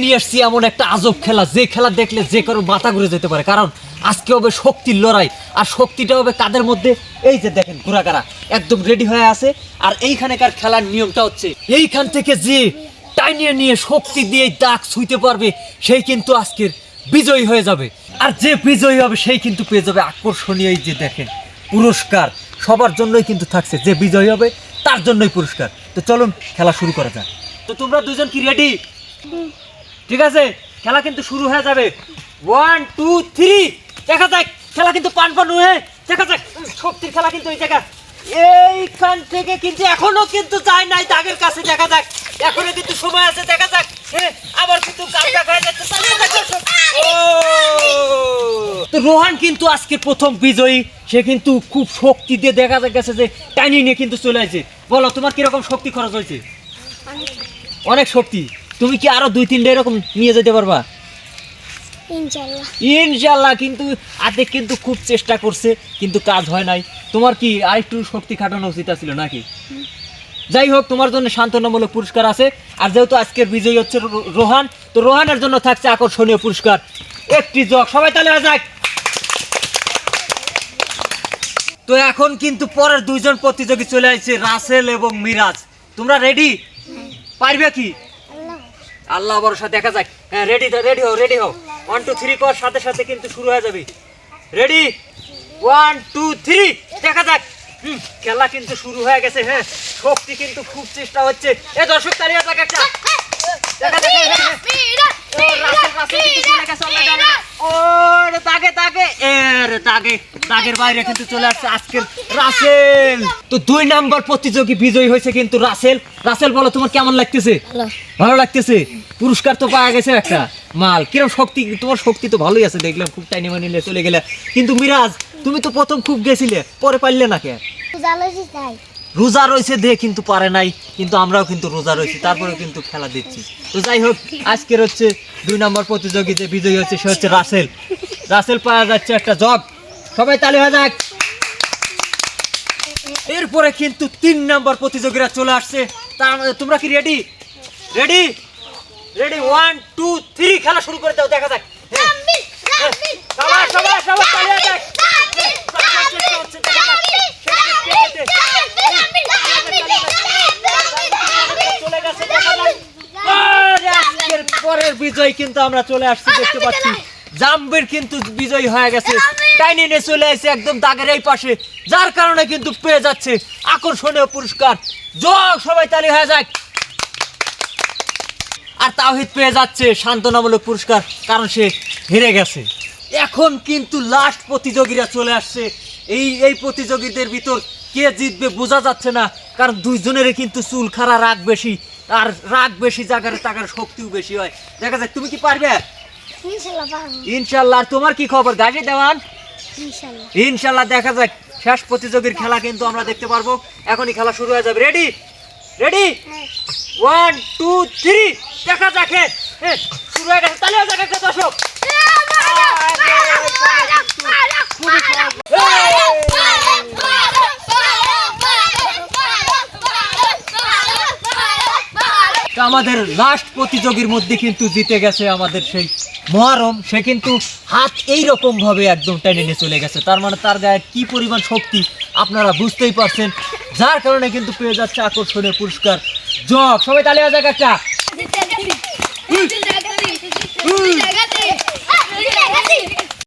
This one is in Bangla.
নিয়ে আসছি এমন একটা আজব খেলা, যে খেলা দেখলে যে কারো মাথা ঘুরে যেতে পারে। কারণ আজকে হবে শক্তির লড়াই, আর শক্তিটা হবে কাদের মধ্যে? এই যে দেখেন ঘোড়াকারা একদম রেডি হয়ে আছে। আর এইখানেকার খেলার নিয়মটা হচ্ছে, এইখান থেকে যে টাইনিয়ে নিয়ে শক্তি দিয়ে দাগ ছুঁইতে পারবে সেই কিন্তু আজকের বিজয়ী হয়ে যাবে। আর যে বিজয়ী হবে সেই কিন্তু পেয়ে যাবে আকর্ষণীয় এই যে দেখেন পুরস্কার। সবার জন্যই কিন্তু থাকছে, যে বিজয়ী হবে তার জন্যই পুরস্কার। তো চলুন খেলা শুরু করা যাক। তো তোমরা দুজন কি রেডি? ঠিক আছে, খেলা কিন্তু শুরু হয়ে যাবে। 1 2 3 দেখা যাক। খেলা কিন্তু পান হয়ে দেখা যাক। শক্তির খেলা কিন্তু এই জায়গা, এইখান থেকে কিন্তু এখনো কিন্তু যায় নাই দাগের কাছে। দেখা যাক, এখনো কিন্তু সময় আছে। দেখা যাক, আবার কিন্তু কামটা হয়ে যাচ্ছে। তো রোহান কিন্তু আজকে প্রথম বিজয়ী। সে কিন্তু খুব শক্তি দিয়ে দেখা গেছে যে টাইনি নিয়ে কিন্তু চলে আসছে। বলো তোমার কিরকম শক্তি খরচ হয়েছে? অনেক শক্তি। তুমি কি আরো 2-3টা এরকম নিয়ে যেতে পারবা? ইনশাল্লাহ। কিন্তু আর্ধেক কিন্তু খুব চেষ্টা করছে, কিন্তু কাজ হয় নাই। তোমার কি আরেকটু শক্তি খাটানো উচিত ছিল নাকি? যাই হোক, তোমার জন্য সান্ত্বনামূলক পুরস্কার আছে। আর যেহেতু আজকের বিজয়ী হচ্ছে রোহান, তো রোহানের জন্য থাকছে আকর্ষণীয় পুরস্কার, একটি জগ। সবাই তাহলে যাক। তো এখন কিন্তু পরের দুইজন প্রতিযোগী চলে আসছে, রাসেল এবং মিরাজ। তোমরা রেডি? পারবে কি? আল্লাহ ভরসা, দেখা যাক। হ্যাঁ, রেডি হও। 1 2 3 কর, সাথে সাথে কিন্তু শুরু হয়ে যাবে। রেডি? 1 2 3 দেখা যাক। খেলা কিন্তু শুরু হয়ে গেছে। হ্যাঁ, শক্তি কিন্তু খুব চেষ্টা হচ্ছে। এ দর্শক তালিয়া যাক একটা। দেখা যাক। দাগের বাইরে কিন্তু চলে আসছে আজকের রাসেল। তো 2 নাম্বার প্রতিযোগী বিজয়ী হয়েছে কিন্তু রাসেল। রাসেল, বলো তোমার কেমন লাগতেছে? ভালো লাগতেছে। পুরস্কার তো পাওয়া গেছে একটা মাল। কিরকম শক্তি? তোমার শক্তি তো ভালোই আছে, দেখলাম খুব টাইনি মানিলে চলে গেলে। কিন্তু মিরাজ, তুমি তো প্রথম খুব গেছিলে, পরে পারলে না কেন? রোজা রয়েছে দিয়ে কিন্তু পারে নাই। কিন্তু আমরাও কিন্তু রোজা রয়েছি, তারপরেও কিন্তু খেলা দিচ্ছি। তো যাই হোক, আজকের হচ্ছে 2 নম্বর প্রতিযোগী যে বিজয়ী হচ্ছে সে হচ্ছে রাসেল। রাসেল পাওয়া যাচ্ছে একটা জগ। সবাই তালি হয়ে যাক। এরপরে কিন্তু 3 নম্বর প্রতিযোগীরা চলে আসছে। তোমরা কি রেডি? 1 2 3 খেলা শুরু করে দাও। দেখা যাক। সবাই তালি হয়ে যাক। পরের বিজয় কিন্তু আমরা চলে আসছি, দেখতে পাচ্ছি জাম্বির কিন্তু বিজয়ী হয়ে গেছে। টাইনি নিয়ে চলে আসছে একদম দাগের এই পাশে, যার কারণে কিন্তু পেয়ে যাচ্ছে আকর্ষণীয় পুরস্কার জগ। সবাই তালি হয়ে যাক। আর তাওহিদ পেয়ে যাচ্ছে সান্ত্বনামূলক পুরস্কার, কারণ সে হেরে গেছে। এখন কিন্তু লাস্ট প্রতিযোগীরা চলে আসছে। এই প্রতিযোগীদের ভিতর কে জিতবে বোঝা যাচ্ছে না, কারণ দুইজনেরই কিন্তু চুল খাড়া, রাগ বেশি। আর রাগ বেশি জায়গায় তাকার শক্তিও বেশি হয়। দেখা যাক, তুমি কি পারবে? ইনশাল্লাহ। আর তোমার কি খবর গাজী দেওয়ান? ইনশাল্লাহ। দেখা যাক, শেষ প্রতিযোগীর খেলা কিন্তু আমরা দেখতে পারবো। এখনই খেলা শুরু হয়ে যাবে। রেডি? 1 2 3 দেখা যাক। হ্যাঁ, শুরু হয়ে গেছে। তাহলে যাক একটা দর্শক। আমাদের লাস্ট প্রতিযোগীর মধ্যে কিন্তু জিতে গেছে আমাদের সেই মহরম। সে কিন্তু হাত এইরকম ভাবে একদম টেনে নিয়ে চলে গেছে। তার মানে তার গায়ে কি পরিমাণ শক্তি আপনারা বুঝতেই পারছেন, যার কারণে কিন্তু পেয়ে যাচ্ছে আকর্ষণীয় পুরস্কার জগ। সবাই তালি যাক একটা।